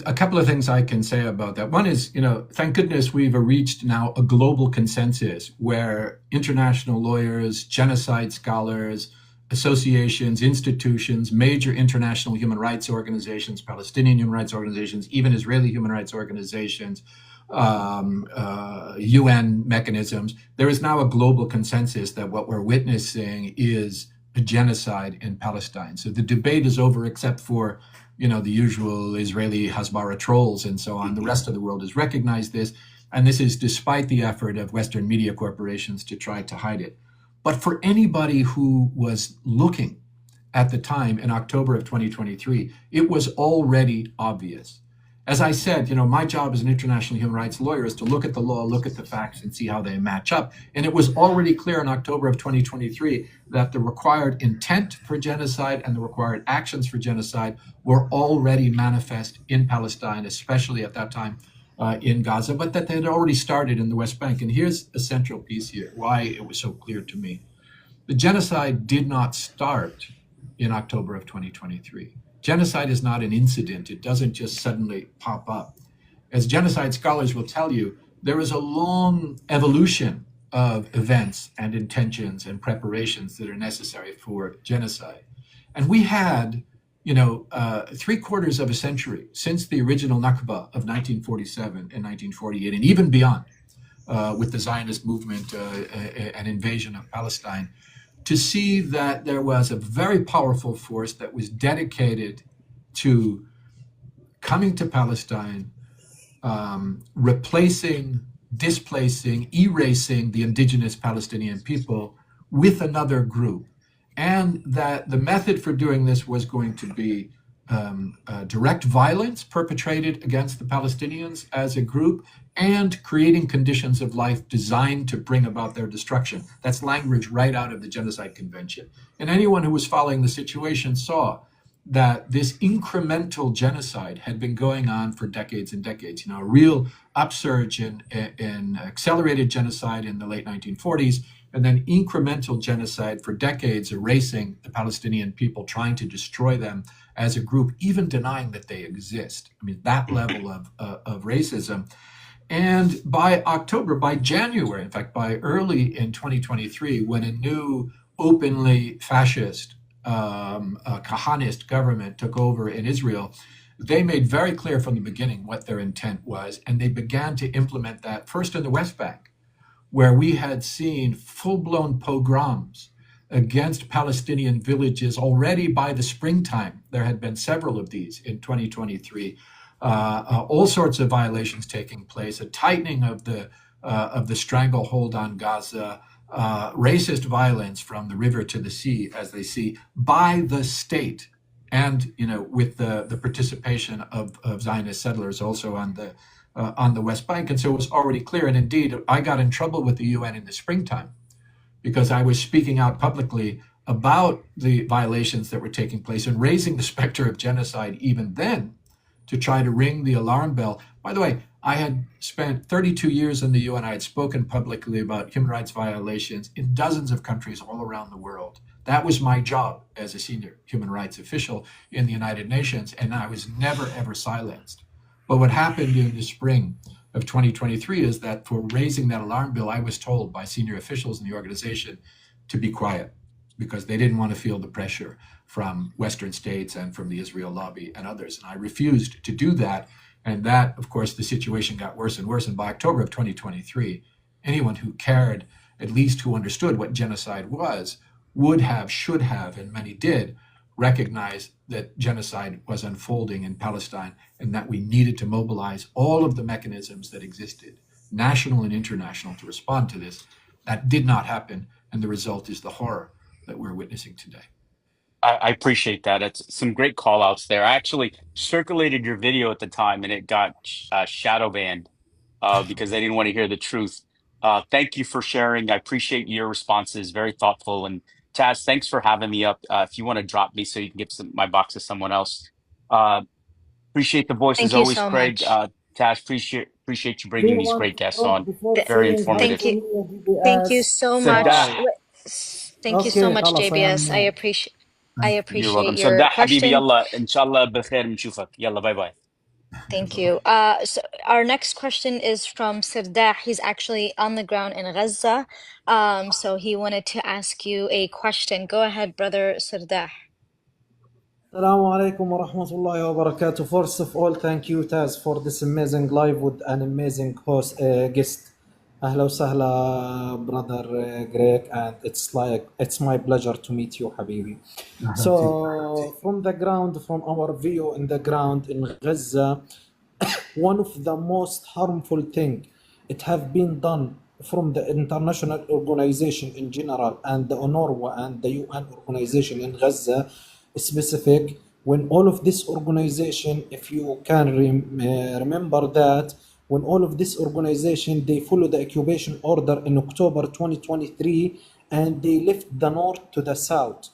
Speaker 2: a couple of things I can say about that. One is, thank goodness we've reached now a global consensus where international lawyers, genocide scholars, associations, institutions, major international human rights organizations, Palestinian human rights organizations, even Israeli human rights organizations, UN mechanisms. There is now a global consensus that what we're witnessing is a genocide in Palestine. So the debate is over, except for the usual Israeli Hasbara trolls and so on. The rest of the world has recognized this, and this is despite the effort of Western media corporations to try to hide it. But for anybody who was looking at the time in October of 2023, it was already obvious. As I said, my job as an international human rights lawyer is to look at the law, look at the facts, and see how they match up. And it was already clear in October of 2023 that the required intent for genocide and the required actions for genocide were already manifest in Palestine, especially at that time in Gaza, but that they had already started in the West Bank. And here's a central piece here, why it was so clear to me. The genocide did not start in October of 2023. Genocide is not an incident. It doesn't just suddenly pop up. As genocide scholars will tell you, there is a long evolution of events and intentions and preparations that are necessary for genocide. And we had, 3/4 of a century since the original Nakba of 1947 and 1948, and even beyond, with the Zionist movement and invasion of Palestine, to see that there was a very powerful force that was dedicated to coming to Palestine, replacing, displacing, erasing the indigenous Palestinian people with another group. And that the method for doing this was going to be direct violence perpetrated against the Palestinians as a group, and creating conditions of life designed to bring about their destruction. That's language right out of the Genocide Convention. And anyone who was following the situation saw that this incremental genocide had been going on for decades and decades. A real upsurge in accelerated genocide in the late 1940s, and then incremental genocide for decades, erasing the Palestinian people, trying to destroy them as a group, even denying that they exist. I mean, that level of racism. And by January, in fact, by early in 2023, when a new openly fascist Kahanist government took over in Israel, they made very clear from the beginning what their intent was, and they began to implement that first in the West Bank, where we had seen full-blown pogroms against Palestinian villages already by the springtime. There had been several of these in 2023. All sorts of violations taking place, a tightening of the stranglehold on Gaza, racist violence from the river to the sea, as they see, by the state, and with the participation of Zionist settlers also on the West Bank. And so it was already clear. And indeed, I got in trouble with the UN in the springtime because I was speaking out publicly about the violations that were taking place and raising the specter of genocide even then, to try to ring the alarm bell. By the way, I had spent 32 years in the UN. I had spoken publicly about human rights violations in dozens of countries all around the world. That was my job as a senior human rights official in the United Nations, and I was never, ever silenced. But what happened in the spring of 2023 is that for raising that alarm bell, I was told by senior officials in the organization to be quiet, because they didn't want to feel the pressure from Western states and from the Israel lobby and others. And I refused to do that. And that, of course, the situation got worse and worse. And by October of 2023, anyone who cared, at least who understood what genocide was would have, should have, and many did, recognize that genocide was unfolding in Palestine and that we needed to mobilize all of the mechanisms that existed, national and international, to respond to this. That did not happen, and the result is the horror that we're witnessing today.
Speaker 5: I appreciate that. It's some great call outs there. I actually circulated your video at the time and it got shadow banned because they didn't want to hear the truth. Thank you for sharing. I appreciate your responses. Very thoughtful. And Taz, thanks for having me up. If you want to drop me so you can give my box to someone else. Uh, appreciate the voice as
Speaker 1: Thank you
Speaker 5: always,
Speaker 1: so
Speaker 5: Craig.
Speaker 1: much.
Speaker 5: Taz, appreciate you
Speaker 6: Do
Speaker 5: bringing
Speaker 6: you
Speaker 5: these
Speaker 6: want
Speaker 5: great
Speaker 6: to
Speaker 5: guests
Speaker 6: talk
Speaker 5: on.
Speaker 6: before
Speaker 1: Th-
Speaker 5: Very
Speaker 6: saying hi
Speaker 5: informative.
Speaker 1: Thank
Speaker 6: to
Speaker 1: you.
Speaker 6: me,
Speaker 1: Thank you
Speaker 6: DBS?
Speaker 1: so much.
Speaker 5: Saddah,
Speaker 1: Thank you so
Speaker 6: اوكي
Speaker 1: much,
Speaker 6: خلاص I
Speaker 1: JBS.
Speaker 6: am
Speaker 1: I
Speaker 5: you're
Speaker 1: appreciate
Speaker 5: welcome.
Speaker 1: your
Speaker 5: Saddah, حبيبي,
Speaker 1: question.
Speaker 5: يلا إن شاء الله بخير نشوفك. يلا, bye bye.
Speaker 1: Thank you. So our next question is from Sirdah. He's actually on the ground in Gaza. So he wanted to ask you a question. Go ahead, brother Sirdah.
Speaker 6: السلام عليكم ورحمة الله وبركاته. First of all, thank you Taz for this amazing live with an amazing host guest. أهلا وسهلا brother Greg, and it's my pleasure to meet you حبيبي. So from the ground, from our view in the ground in Gaza, one of the most harmful thing it have been done from the international organization in general and the UNRWA and the UN organization in Gaza specific, when all of this organization, if you can remember that, when all of this organization, they follow the occupation order in October 2023 and they left the north to the south,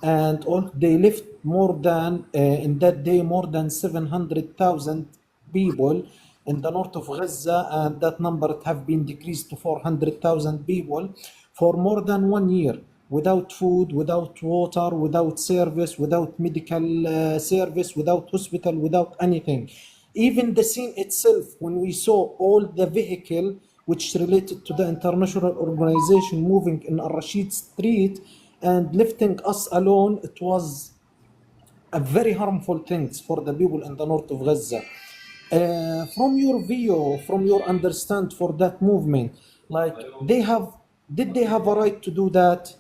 Speaker 6: and they left more than in that day more than 700,000 people in the north of Gaza, and that number have been decreased to 400,000 people for more than 1 year, without food, without water, without service, without medical service, without hospital, without anything. Even the scene itself, when we saw all the vehicle which related to the international organization moving in Al-Rashid Street and lifting us alone, it was a very harmful things for the people in the north of Gaza. From your view, from your understand for that movement, like did they have a right to do that?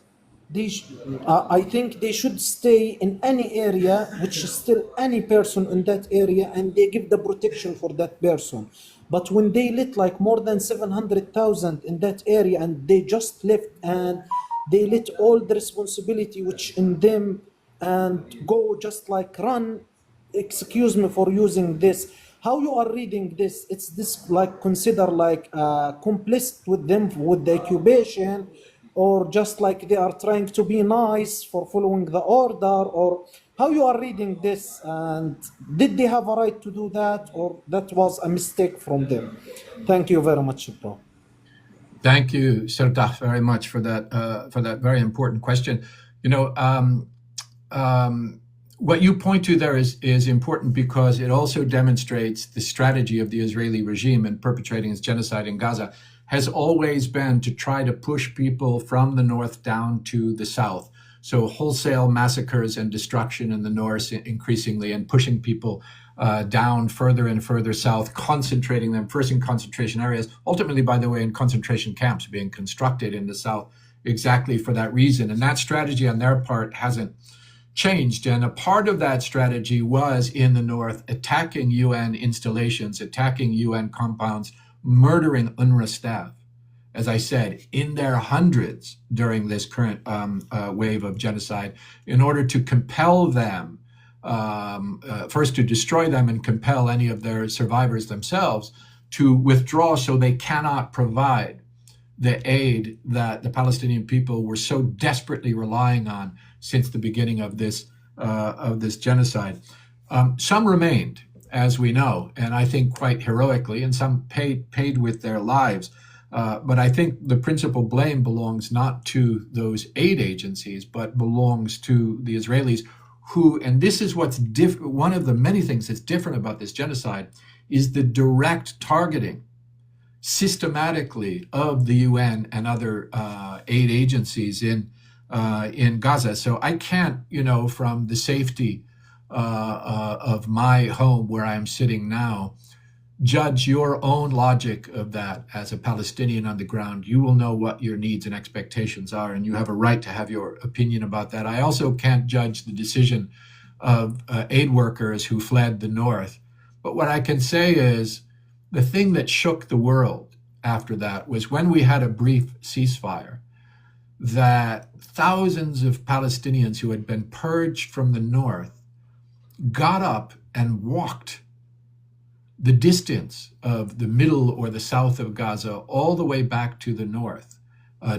Speaker 6: I think they should stay in any area which is still any person in that area, and they give the protection for that person. But when they let like more than 700,000 in that area and they just left and they let all the responsibility which in them and go just like run, excuse me for using this, how you are reading this? It's this like consider like complicit with them with the occupation, or just like they are trying to be nice for following the order, or how you are reading this, and did they have a right to do that, or that was a mistake from them? Thank you very much, bro.
Speaker 2: Thank you, Sirdah, very much for that very important question. You know, what you point to there is important because it also demonstrates the strategy of the Israeli regime in perpetrating its genocide in Gaza has always been to try to push people from the north down to the south. So wholesale massacres and destruction in the north increasingly, and pushing people down further and further south, concentrating them first in concentration areas, ultimately, by the way, in concentration camps being constructed in the south exactly for that reason. And that strategy on their part hasn't changed. And a part of that strategy was in the north, attacking UN installations, attacking UN compounds, murdering UNRWA staff, as I said, in their hundreds during this current wave of genocide, in order to compel them, first to destroy them and compel any of their survivors themselves to withdraw so they cannot provide the aid that the Palestinian people were so desperately relying on since the beginning of this genocide. Some remained, as we know, and I think quite heroically, and some paid with their lives. But I think the principal blame belongs not to those aid agencies, but belongs to the Israelis who, and this is what's different, one of the many things that's different about this genocide, is the direct targeting systematically of the UN and other aid agencies in Gaza. So I can't, from the safety of my home where I'm sitting now, judge your own logic of that as a Palestinian on the ground. You will know what your needs and expectations are, and you have a right to have your opinion about that. I also can't judge the decision of aid workers who fled the north. But what I can say is the thing that shook the world after that was when we had a brief ceasefire, that thousands of Palestinians who had been purged from the north got up and walked the distance of the middle or the south of Gaza all the way back to the north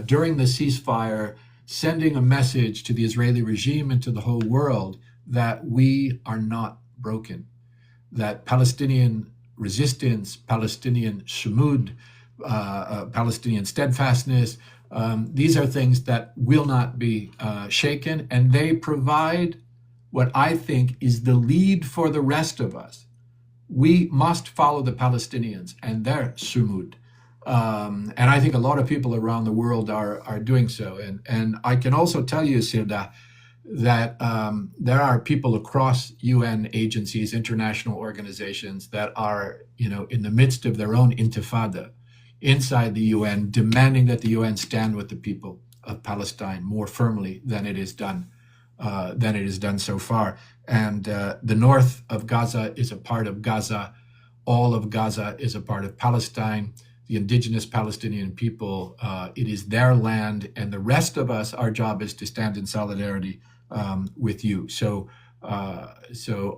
Speaker 2: during the ceasefire, sending a message to the Israeli regime and to the whole world that we are not broken, that Palestinian resistance, Palestinian shemud, Palestinian steadfastness, these are things that will not be shaken, and they provide what I think is the lead for the rest of us. We must follow the Palestinians and their shemud. And I think a lot of people around the world are doing so. And I can also tell you, Sirda, that there are people across UN agencies, international organizations that are, in the midst of their own intifada inside the UN, demanding that the UN stand with the people of Palestine more firmly than it has done so far. And the north of Gaza is a part of Gaza. All of Gaza is a part of Palestine. The indigenous Palestinian people, it is their land, and the rest of us, our job is to stand in solidarity with you. So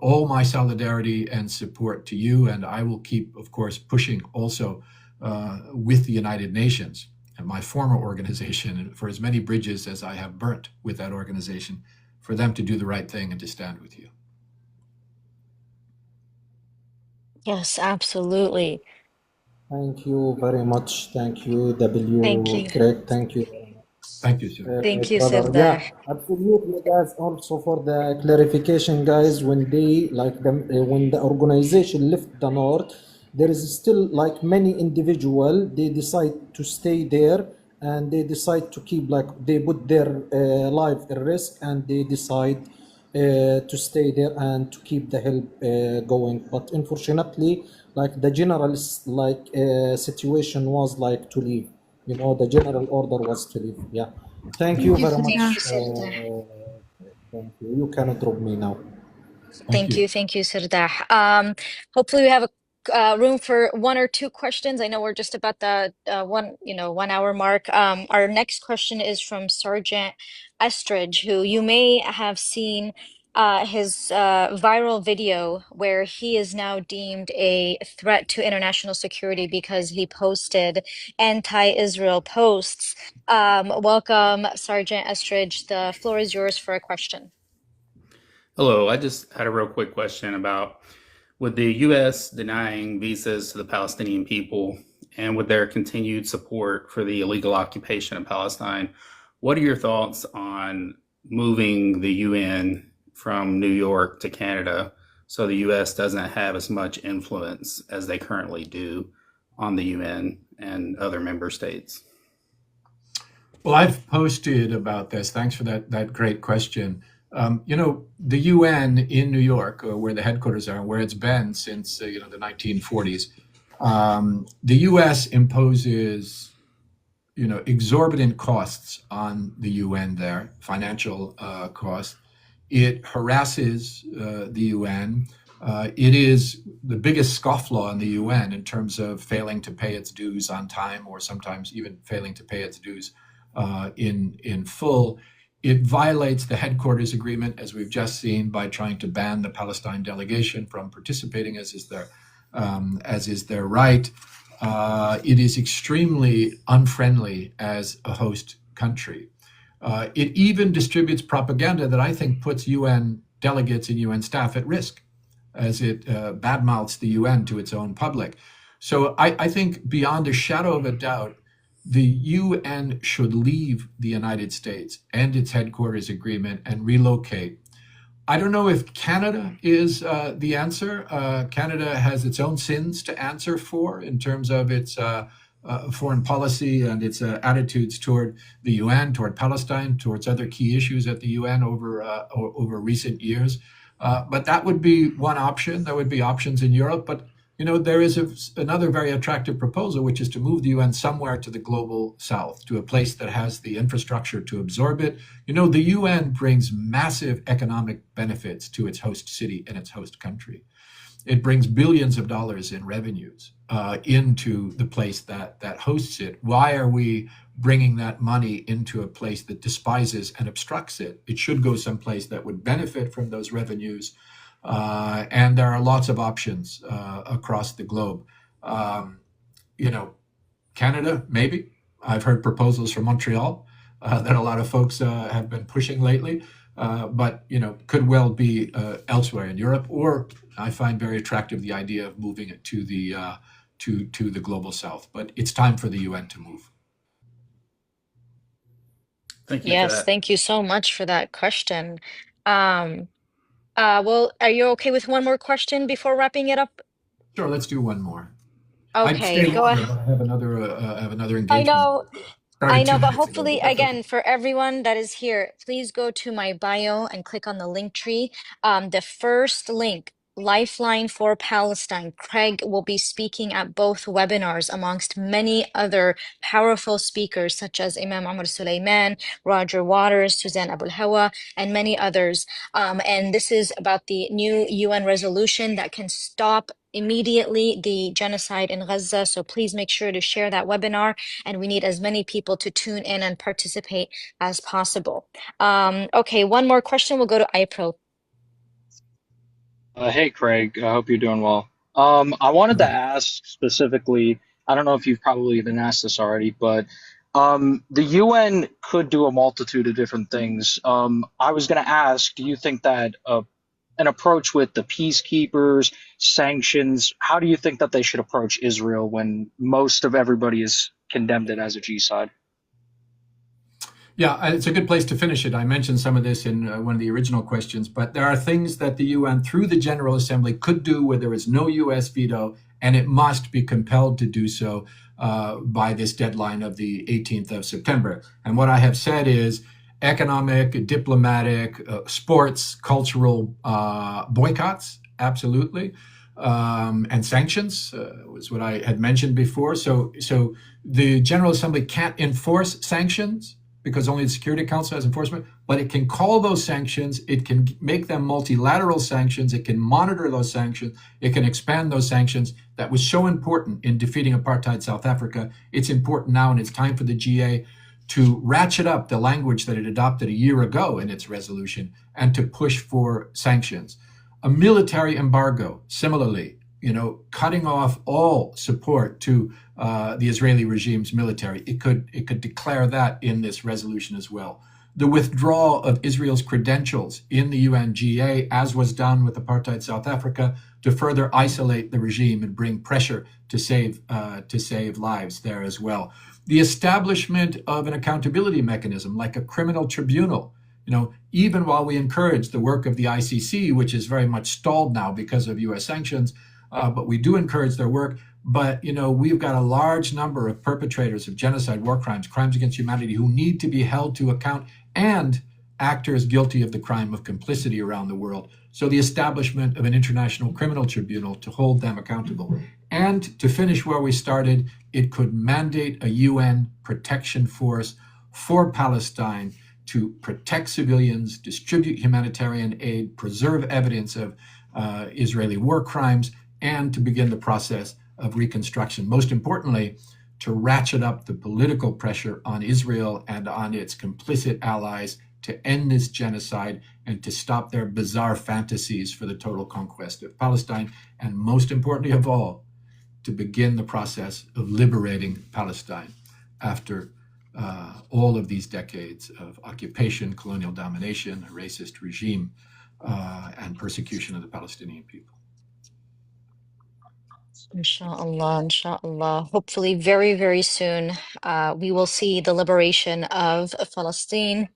Speaker 2: all my solidarity and support to you, and I will keep, of course, pushing also with the United Nations and my former organization, and for as many bridges as I have burnt with that organization, for them to do the right thing and to stand with you.
Speaker 1: Yes, absolutely.
Speaker 6: Thank you very much. Thank you,
Speaker 1: Thank
Speaker 6: W.
Speaker 1: you.
Speaker 6: Greg. Thank you very much.
Speaker 2: Thank you, sir.
Speaker 1: Thank you,
Speaker 6: Brother.
Speaker 1: Sirda.
Speaker 6: Yeah, absolutely, guys. Also for the clarification, guys, when when the organization left the north, there is still like many individual. They decide to stay there, and they decide to keep they put their life at risk, and they decide to stay there and to keep the help going. But unfortunately, the general situation was to leave. The general order was to leave. Yeah. Thank you very
Speaker 1: Thank
Speaker 6: much.
Speaker 1: you, Sirda.
Speaker 6: Thank you. You can drop me now.
Speaker 1: Thank you, Sirda. Hopefully we have room for one or two questions. I know we're just about the 1 hour mark. Our next question is from Sergeant Estridge, who you may have seen his viral video where he is now deemed a threat to international security because he posted anti-Israel posts. Welcome, Sergeant Estridge. The floor is yours for a question.
Speaker 7: Hello, I just had a real quick question about with the U.S. denying visas to the Palestinian people and with their continued support for the illegal occupation of Palestine, what are your thoughts on moving the UN from New York to Canada so the U.S. doesn't have as much influence as they currently do on the UN and other member states?
Speaker 2: Well, I've posted about this. Thanks for that great question. The UN in New York, where the headquarters are, where it's been since the 1940s, the US imposes exorbitant costs on the UN there, financial costs. It harasses the UN. It is the biggest scofflaw in the UN in terms of failing to pay its dues on time, or sometimes even failing to pay its dues in full. It violates the headquarters agreement, as we've just seen, by trying to ban the Palestine delegation from participating, as is their right. It is extremely unfriendly as a host country. It even distributes propaganda that I think puts UN delegates and UN staff at risk, as it badmouths the UN to its own public. So I think beyond a shadow of a doubt, the UN should leave the United States and its headquarters agreement and relocate. I don't know if Canada is the answer. Canada has its own sins to answer for in terms of its foreign policy and its attitudes toward the UN, toward Palestine, towards other key issues at the UN over recent years. But that would be one option. There would be options in Europe. But there is another very attractive proposal, which is to move the UN somewhere to the global south, to a place that has the infrastructure to absorb it. The UN brings massive economic benefits to its host city and its host country. It brings billions of dollars in revenues into the place that hosts it. Why are we bringing that money into a place that despises and obstructs it? It should go someplace that would benefit from those revenues. And there are lots of options across the globe. Canada, maybe. I've heard proposals from Montreal that a lot of folks have been pushing lately. But could well be elsewhere in Europe, or I find very attractive the idea of moving it to the global south. But it's time for the UN to move.
Speaker 7: Thank you for
Speaker 1: Yes,
Speaker 7: that.
Speaker 1: thank you so much for that question. Well, are you okay with one more question before wrapping it up?
Speaker 2: Sure, let's do one more. I'd
Speaker 1: Okay,
Speaker 2: stay
Speaker 1: go
Speaker 2: longer,
Speaker 1: ahead.
Speaker 2: but I have another
Speaker 1: I
Speaker 2: engagement.
Speaker 1: know. I
Speaker 2: Started
Speaker 1: know,
Speaker 2: two
Speaker 1: but
Speaker 2: minutes ago,
Speaker 1: hopefully,
Speaker 2: but that's okay.
Speaker 1: again, for everyone that is here, please go to my bio and click on the link tree. The first link, Lifeline for Palestine. Craig will be speaking at both webinars amongst many other powerful speakers, such as Imam Amr Sulaiman, Roger Waters, Suzanne Abul Hawa, and many others. And this is about the new UN resolution that can stop immediately the genocide in Gaza. So please make sure to share that webinar, and we need as many people to tune in and participate as possible. Okay, one more question. We'll go to April.
Speaker 8: Hey Craig, I hope you're doing well. I wanted to ask specifically, I don't know if you've probably been asked this already, but the UN could do a multitude of different things. I was going to ask, do you think that an approach with the peacekeepers, sanctions, how do you think that they should approach Israel when most of everybody has condemned it as a genocide?
Speaker 2: Yeah, it's a good place to finish it. I mentioned some of this in one of the original questions, but there are things that the UN, through the General Assembly, could do where there is no US veto, and it must be compelled to do so by this deadline of the 18th of September. And what I have said is economic, diplomatic, sports, cultural boycotts, absolutely, and sanctions was what I had mentioned before. So the General Assembly can't enforce sanctions because only the Security Council has enforcement, but it can call those sanctions, it can make them multilateral sanctions, it can monitor those sanctions, it can expand those sanctions. That was so important in defeating apartheid South Africa. It's important now, and it's time for the GA to ratchet up the language that it adopted a year ago in its resolution and to push for sanctions. A military embargo, similarly, cutting off all support to the Israeli regime's military. It could declare that in this resolution as well. The withdrawal of Israel's credentials in the UNGA, as was done with apartheid South Africa, to further isolate the regime and bring pressure to save lives there as well. The establishment of an accountability mechanism like a criminal tribunal. Even while we encourage the work of the ICC, which is very much stalled now because of US sanctions, but we do encourage their work. But, we've got a large number of perpetrators of genocide, war crimes, crimes against humanity who need to be held to account, and actors guilty of the crime of complicity around the world. So the establishment of an international criminal tribunal to hold them accountable. And to finish where we started, it could mandate a UN protection force for Palestine to protect civilians, distribute humanitarian aid, preserve evidence of Israeli war crimes, and to begin the process of reconstruction. Most importantly, to ratchet up the political pressure on Israel and on its complicit allies to end this genocide and to stop their bizarre fantasies for the total conquest of Palestine. And most importantly of all, to begin the process of liberating Palestine after all of these decades of occupation, colonial domination, a racist regime, and persecution of the Palestinian people.
Speaker 1: Inshallah, inshallah. Hopefully, very, very soon, we will see the liberation of Palestine.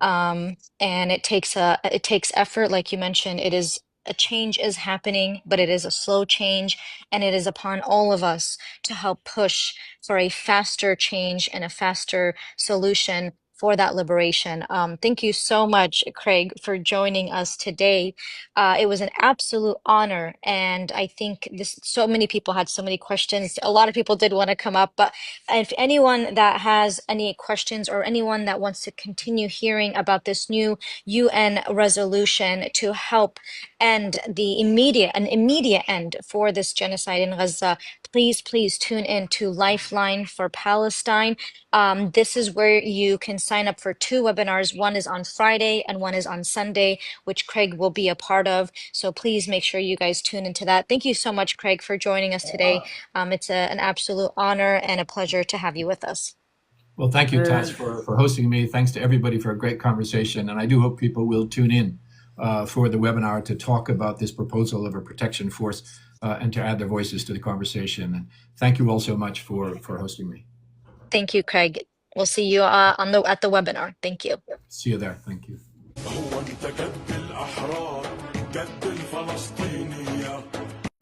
Speaker 1: And it takes effort, like you mentioned. A change is happening, but it is a slow change, and it is upon all of us to help push for a faster change and a faster solution for that liberation. Thank you so much, Craig, for joining us today. It was an absolute honor, and I think so many people had so many questions. A lot of people did want to come up, but if anyone that has any questions or anyone that wants to continue hearing about this new UN resolution to help end an immediate end for this genocide in Gaza, please tune in to Lifeline for Palestine. This is where you can sign up for 2 webinars. One is on Friday and one is on Sunday, which Craig will be a part of. So please make sure you guys tune into that. Thank you so much, Craig, for joining us today. It's an absolute honor and a pleasure to have you with us.
Speaker 2: Well, thank you, Taz, for hosting me. Thanks to everybody for a great conversation. And I do hope people will tune in for the webinar to talk about this proposal of a protection force and to add their voices to the conversation. And thank you all so much for hosting me.
Speaker 1: Thank you, Craig. We'll see you at the webinar. Thank you.
Speaker 2: See you there. Thank you.
Speaker 9: هو انت جد الأحرار جد الفلسطيني